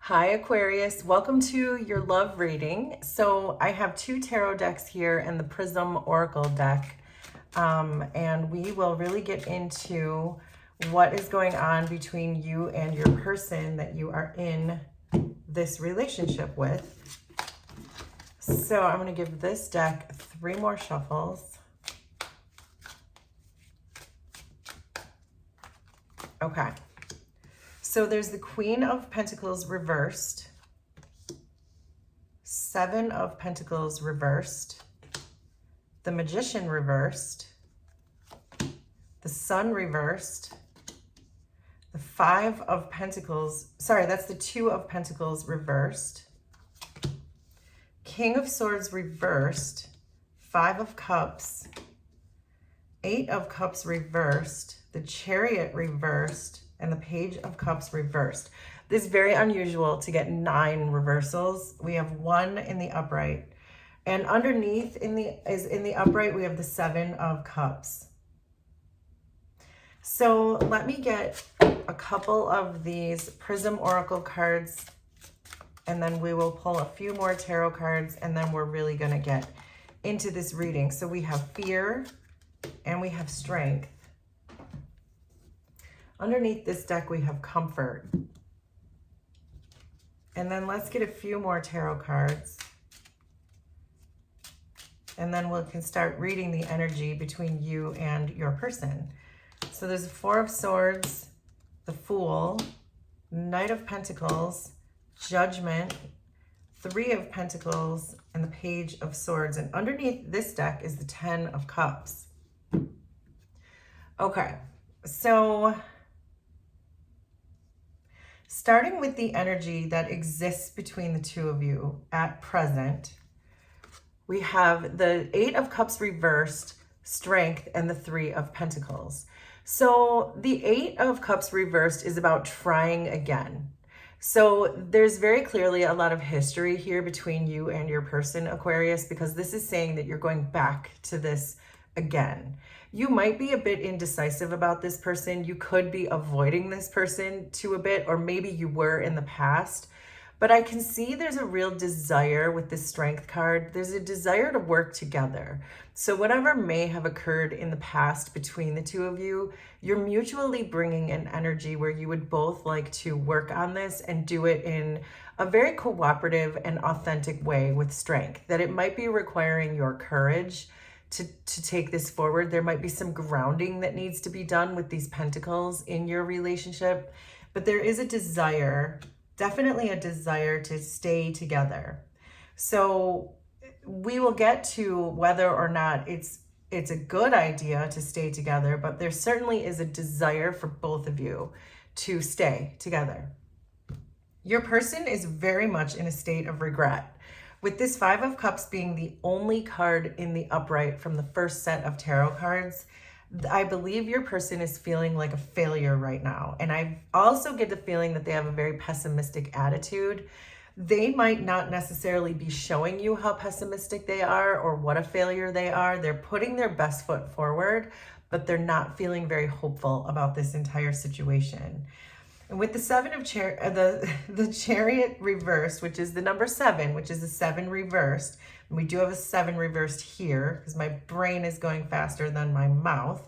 Hi Aquarius, welcome to your love reading. So I have two tarot decks here and the Prism Oracle deck. And we will really get into what is going on between you and your person that you are in this relationship with. So I'm going to give this deck 3 more shuffles. Okay. So there's the Queen of Pentacles reversed, 7 of Pentacles reversed, the Magician reversed, the Sun reversed, the 5 of Pentacles, sorry, that's the 2 of Pentacles reversed, King of Swords reversed, 5 of Cups, 8 of Cups reversed, the Chariot reversed, and the Page of Cups reversed. This is very unusual to get 9 reversals. We have 1 in the upright, and underneath in the upright we have the 7 of Cups. So let me get a couple of these Prism Oracle cards, and then we will pull a few more tarot cards, and then we're really going to get into this reading. So we have fear and we have strength. Underneath this deck, we have comfort. And then let's get a few more tarot cards. And then we can start reading the energy between you and your person. So there's a 4 of Swords, the Fool, Knight of Pentacles, Judgment, 3 of Pentacles, and the Page of Swords. And underneath this deck is the 10 of Cups. Okay, so starting with the energy that exists between the two of you at present, we have the 8 of Cups reversed, Strength, and the 3 of Pentacles. So the 8 of Cups reversed is about trying again. So there's very clearly a lot of history here between you and your person, Aquarius, because this is saying that you're going back to this again. You might be a bit indecisive about this person. You could be avoiding this person to a bit, or maybe you were in the past. But I can see there's a real desire with this Strength card. There's a desire to work together. So whatever may have occurred in the past between the two of you, you're mutually bringing an energy where you would both like to work on this and do it in a very cooperative and authentic way with Strength. That it might be requiring your courage to take this forward. There might be some grounding that needs to be done with these pentacles in your relationship, but there is a desire, definitely a desire to stay together. So we will get to whether or not it's a good idea to stay together, but there certainly is a desire for both of you to stay together. Your person is very much in a state of regret. With this 5 of Cups being the only card in the upright from the first set of tarot cards, I believe your person is feeling like a failure right now. And I also get the feeling that they have a very pessimistic attitude. They might not necessarily be showing you how pessimistic they are or what a failure they are. They're putting their best foot forward, but they're not feeling very hopeful about this entire situation. And with the 7 of the Chariot reversed, which is the number 7, which is a 7 reversed, and we do have a 7 reversed here because my brain is going faster than my mouth,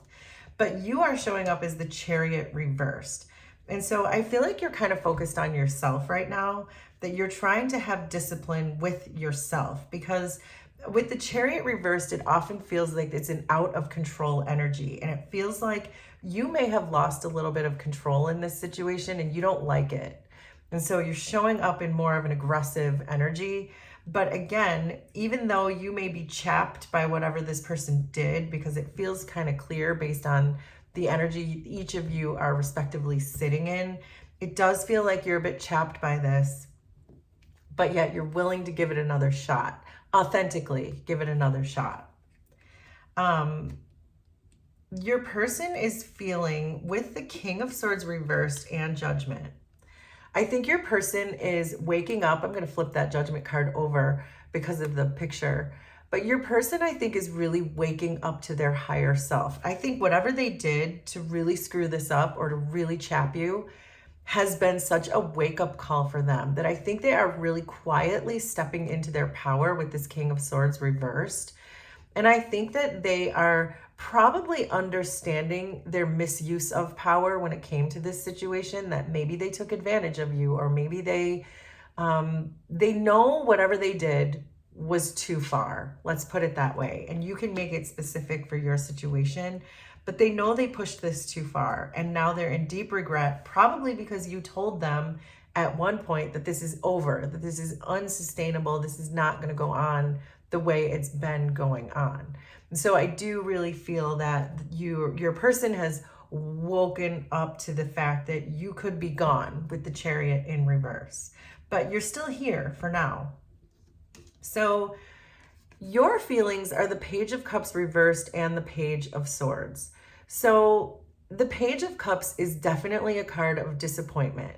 but you are showing up as the Chariot reversed. And so I feel like you're kind of focused on yourself right now, that you're trying to have discipline with yourself, because with the Chariot reversed, it often feels like it's an out of control energy, and it feels like you may have lost a little bit of control in this situation and you don't like it. And so you're showing up in more of an aggressive energy. But again, even though you may be chapped by whatever this person did, because it feels kind of clear based on the energy each of you are respectively sitting in, it does feel like you're a bit chapped by this, but yet you're willing to give it another shot. Authentically give it another shot. Your person is feeling, with the King of Swords reversed and Judgment, I think your person is waking up. I'm going to flip that Judgment card over because of the picture. But your person, I think, is really waking up to their higher self. I think whatever they did to really screw this up or to really chap you, has been such a wake-up call for them that I think they are really quietly stepping into their power with this King of Swords reversed. And I think that they are probably understanding their misuse of power when it came to this situation, that maybe they took advantage of you, or maybe they know whatever they did was too far. Let's put it that way. And you can make it specific for your situation, but they know they pushed this too far. And now they're in deep regret, probably because you told them at one point that this is over, that this is unsustainable, this is not going to go on the way it's been going on. And so I do really feel that your person has woken up to the fact that you could be gone with the Chariot in reverse, but you're still here for now. So your feelings are the Page of Cups reversed and the Page of Swords. So the Page of Cups is definitely a card of disappointment.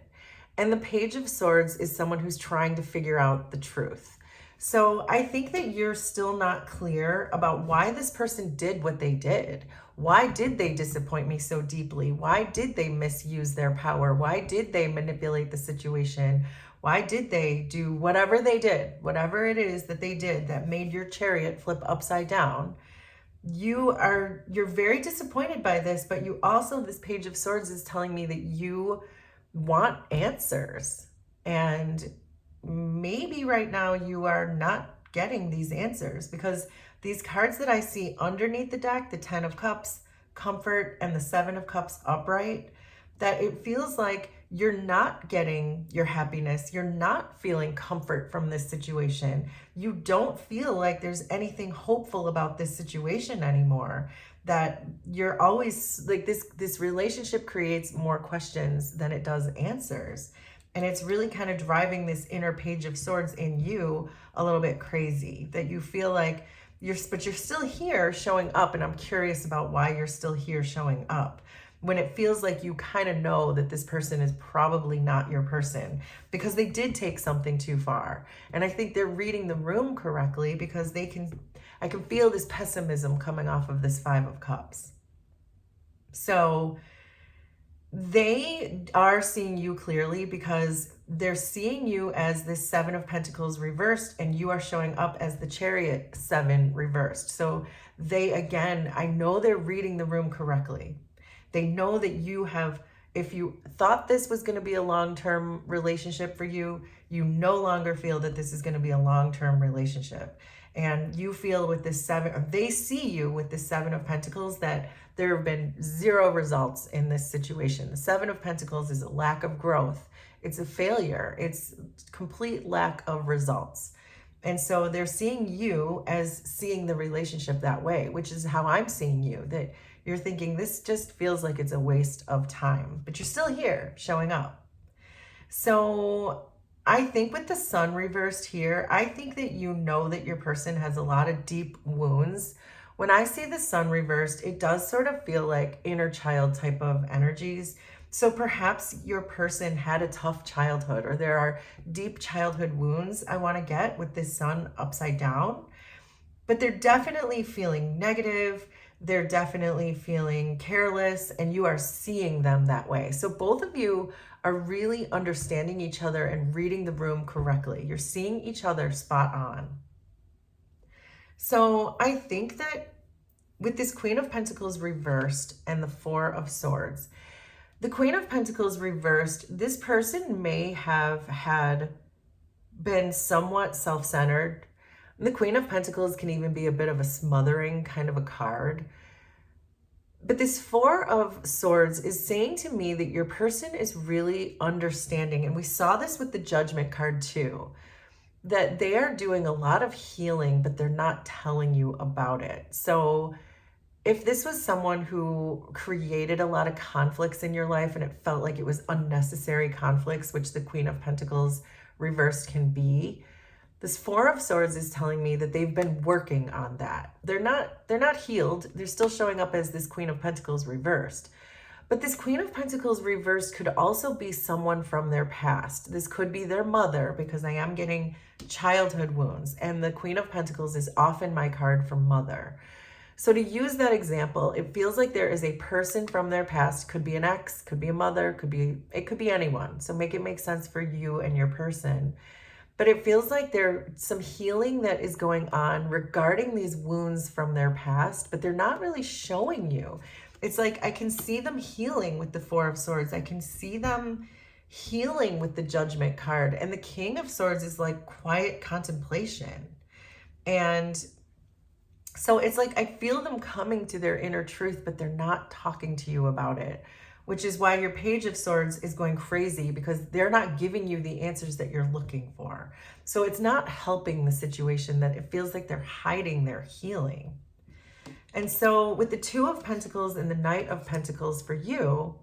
And the Page of Swords is someone who's trying to figure out the truth. So I think that you're still not clear about why this person did what they did. Why did they disappoint me so deeply? Why did they misuse their power? Why did they manipulate the situation? Why did they do whatever they did, whatever it is that they did that made your Chariot flip upside down? You're very disappointed by this, but you also, this Page of Swords is telling me that you want answers. And maybe right now you are not getting these answers, because these cards that I see underneath the deck, the 10 of Cups, Comfort, and the 7 of Cups upright, that it feels like you're not getting your happiness. You're not feeling comfort from this situation. You don't feel like there's anything hopeful about this situation anymore. That you're always like this relationship creates more questions than it does answers. And it's really kind of driving this inner Page of Swords in you a little bit crazy, that you feel like you're still here showing up. And I'm curious about why you're still here showing up, when it feels like you kind of know that this person is probably not your person, because they did take something too far. And I think they're reading the room correctly, because I can feel this pessimism coming off of this 5 of Cups. So they are seeing you clearly, because they're seeing you as this 7 of Pentacles reversed, and you are showing up as the Chariot 7 reversed. So they, again, I know they're reading the room correctly. They know that if you thought this was going to be a long-term relationship for you, you no longer feel that this is going to be a long-term relationship. And you feel with this 7, or they see you with the 7 of Pentacles, that there have been 0 results in this situation. The 7 of Pentacles is a lack of growth. It's a failure. It's complete lack of results. And so they're seeing you as seeing the relationship that way, which is how I'm seeing you, that you're thinking this just feels like it's a waste of time, but you're still here showing up. So I think with the Sun reversed here, I think that you know that your person has a lot of deep wounds. When I see the Sun reversed, it does sort of feel like inner child type of energies. So perhaps your person had a tough childhood, or there are deep childhood wounds I want to get with this Sun upside down. But they're definitely feeling negative. They're definitely feeling careless, and you are seeing them that way. So both of you are really understanding each other and reading the room correctly. You're seeing each other spot on. So I think that with this Queen of Pentacles reversed and the 4 of Swords, the Queen of Pentacles reversed, this person may have been somewhat self-centered. The Queen of Pentacles can even be a bit of a smothering kind of a card. But this 4 of Swords is saying to me that your person is really understanding, and we saw this with the Judgment card too, that they are doing a lot of healing, but they're not telling you about it. So if this was someone who created a lot of conflicts in your life and it felt like it was unnecessary conflicts, which the Queen of Pentacles reversed can be, this 4 of Swords is telling me that they've been working on that. They're not healed. They're still showing up as this Queen of Pentacles reversed. But this Queen of Pentacles reversed could also be someone from their past. This could be their mother, because I am getting childhood wounds. And the Queen of Pentacles is often my card for mother. So to use that example, it feels like there is a person from their past, could be an ex, could be a mother, it could be anyone. So make it make sense for you and your person. But it feels like there's some healing that is going on regarding these wounds from their past, but they're not really showing you. It's like I can see them healing with the Four of Swords. I can see them healing with the Judgment card. And the King of Swords is like quiet contemplation. And so it's like I feel them coming to their inner truth, but they're not talking to you about it, which is why your Page of Swords is going crazy, because they're not giving you the answers that you're looking for. So it's not helping the situation, that it feels like they're hiding their healing. And so with the Two of Pentacles and the Knight of Pentacles for you,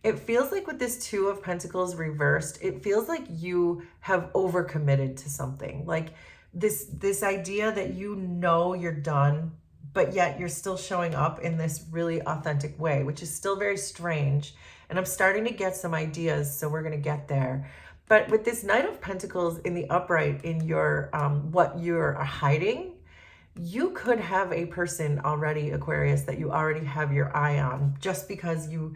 it feels like with this Two of Pentacles reversed, it feels like you have overcommitted to something. Like this idea that you know you're done, but yet you're still showing up in this really authentic way, which is still very strange. And I'm starting to get some ideas, so we're going to get there. But with this Knight of Pentacles in the upright in your what you're hiding, you could have a person already, Aquarius, that you already have your eye on, just because you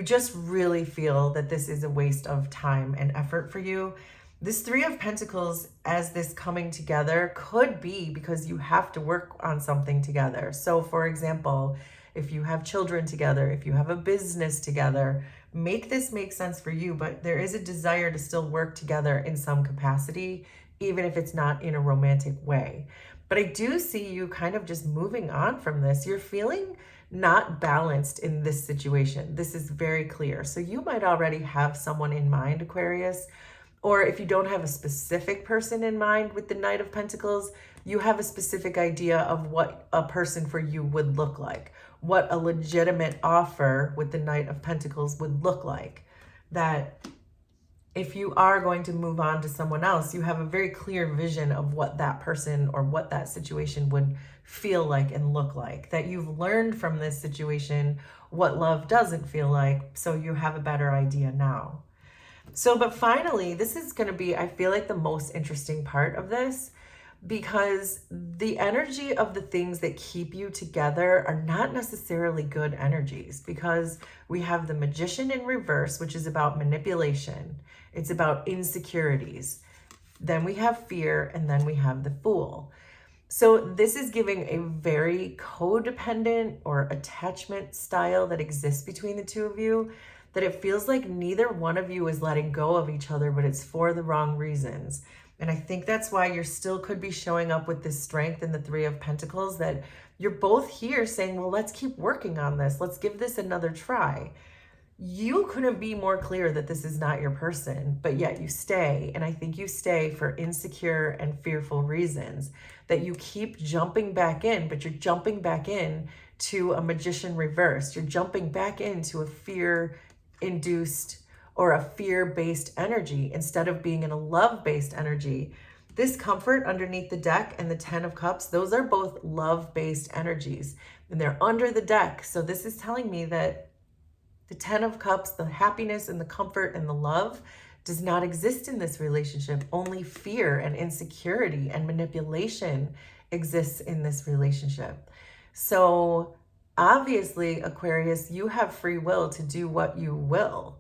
just really feel that this is a waste of time and effort for you. This Three of Pentacles, as this coming together, could be because you have to work on something together. So for example, if you have children together, if you have a business together, make this make sense for you, but there is a desire to still work together in some capacity, even if it's not in a romantic way. But I do see you kind of just moving on from this. You're feeling not balanced in this situation. This is very clear. So you might already have someone in mind, Aquarius. Or if you don't have a specific person in mind with the Knight of Pentacles, you have a specific idea of what a person for you would look like, what a legitimate offer with the Knight of Pentacles would look like. That if you are going to move on to someone else, you have a very clear vision of what that person or what that situation would feel like and look like. That you've learned from this situation what love doesn't feel like, so you have a better idea now. So, but finally, this is going to be, I feel like, the most interesting part of this, because the energy of the things that keep you together are not necessarily good energies, because we have the Magician in reverse, which is about manipulation. It's about insecurities. Then we have fear, and then we have the Fool. So this is giving a very codependent or attachment style that exists between the two of you, that it feels like neither one of you is letting go of each other, but it's for the wrong reasons. And I think that's why you're still could be showing up with this Strength in the Three of Pentacles, that you're both here saying, well, let's keep working on this. Let's give this another try. You couldn't be more clear that this is not your person, but yet you stay. And I think you stay for insecure and fearful reasons, that you keep jumping back in, but you're jumping back in to a Magician reversed. You're jumping back into a fear-induced or a fear-based energy instead of being in a love-based energy. This Comfort underneath the deck and the Ten of Cups, those are both love-based energies, and they're under the deck. So this is telling me that the Ten of Cups, the happiness and the comfort and the love, does not exist in this relationship. Only fear and insecurity and manipulation exists in this relationship. So obviously, Aquarius, you have free will to do what you will.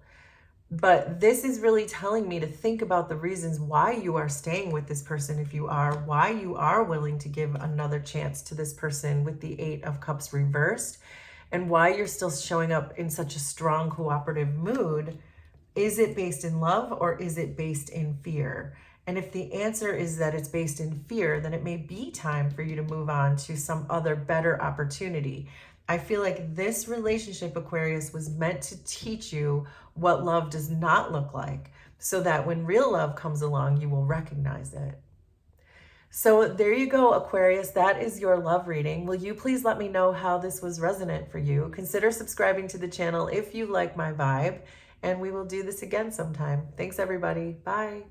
But this is really telling me to think about the reasons why you are staying with this person, if you are, why you are willing to give another chance to this person with the Eight of Cups reversed, and why you're still showing up in such a strong cooperative mood. Is it based in love or is it based in fear? And if the answer is that it's based in fear, then it may be time for you to move on to some other better opportunity. I feel like this relationship, Aquarius, was meant to teach you what love does not look like, so that when real love comes along, you will recognize it. So there you go, Aquarius. That is your love reading. Will you please let me know how this was resonant for you? Consider subscribing to the channel if you like my vibe, and we will do this again sometime. Thanks, everybody. Bye.